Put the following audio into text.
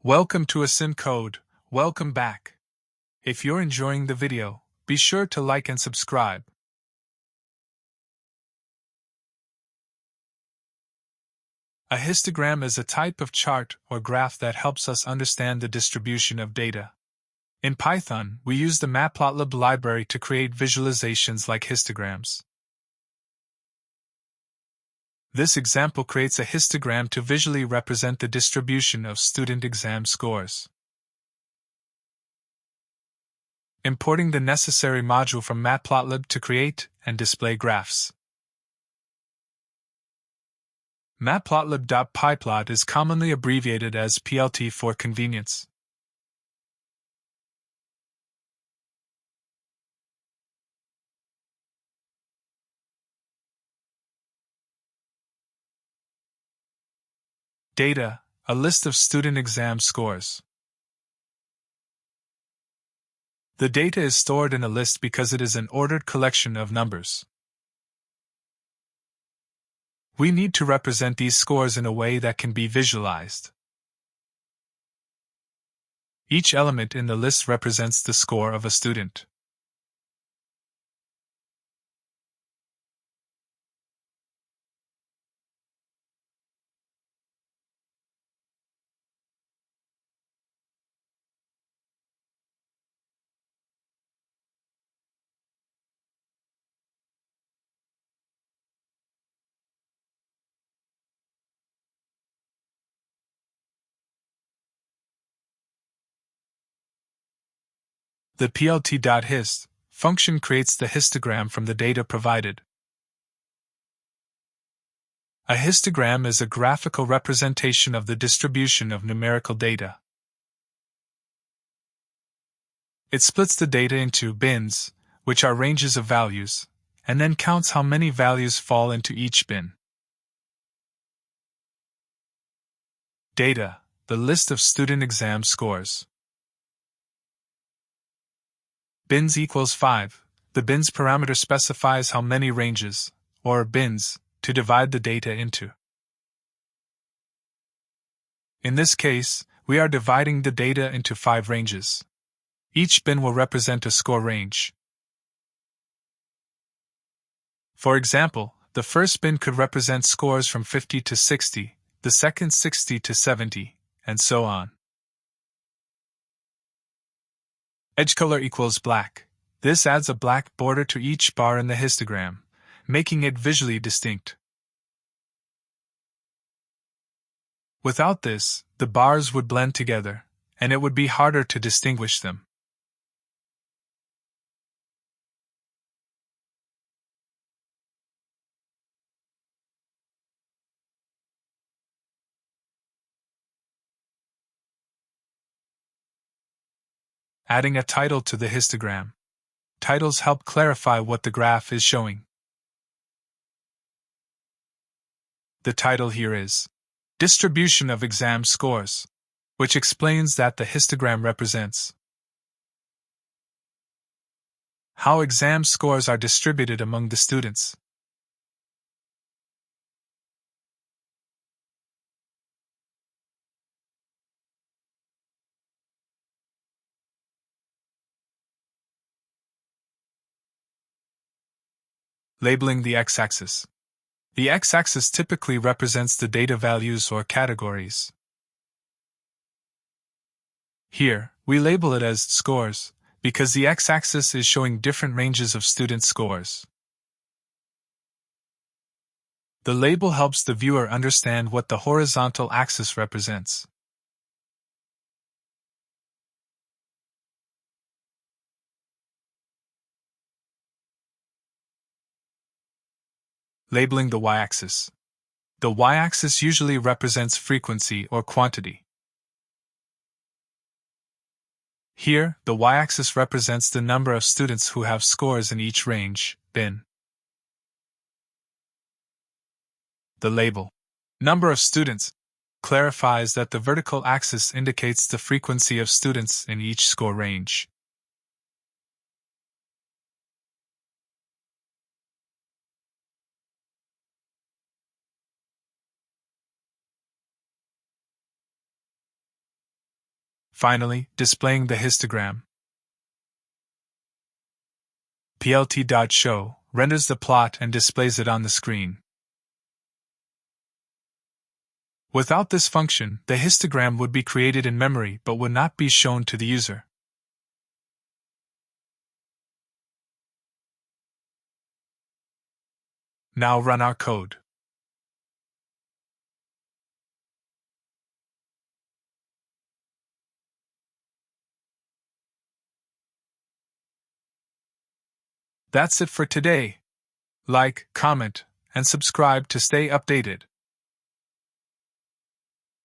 Welcome to Asyn Code. Welcome back. If you're enjoying the video, be sure to like and subscribe. A histogram is a type of chart or graph that helps us understand the distribution of data. In Python, we use the Matplotlib library to create visualizations like histograms. This example creates a histogram to visually represent the distribution of student exam scores. Importing the necessary module from Matplotlib to create and display graphs. Matplotlib.pyplot is commonly abbreviated as PLT for convenience. Data, a list of student exam scores. The data is stored in a list because it is an ordered collection of numbers. We need to represent these scores in a way that can be visualized. Each element in the list represents the score of a student. The plt.hist function creates the histogram from the data provided. A histogram is a graphical representation of the distribution of numerical data. It splits the data into bins, which are ranges of values, and then counts how many values fall into each bin. Data, the list of student exam scores. Bins equals 5. The bins parameter specifies how many ranges, or bins, to divide the data into. In this case, we are dividing the data into 5 ranges. Each bin will represent a score range. For example, the first bin could represent scores from 50 to 60, the second 60 to 70, and so on. Edge color equals black. This adds a black border to each bar in the histogram, making it visually distinct. Without this, the bars would blend together, and it would be harder to distinguish them. Adding a title to the histogram. Titles help clarify what the graph is showing. The title here is Distribution of Exam Scores, which explains that the histogram represents how exam scores are distributed among the students. Labeling the x-axis. The x-axis typically represents the data values or categories. Here, we label it as scores, because the x-axis is showing different ranges of student scores. The label helps the viewer understand what the horizontal axis represents. Labeling the y-axis. The y-axis usually represents frequency or quantity. Here, the y-axis represents the number of students who have scores in each range, bin. The label, number of students, clarifies that the vertical axis indicates the frequency of students in each score range. Finally, displaying the histogram. Plt.show renders the plot and displays it on the screen. Without this function, the histogram would be created in memory but would not be shown to the user. Now run our code. That's it for today. Like, comment, and subscribe to stay updated.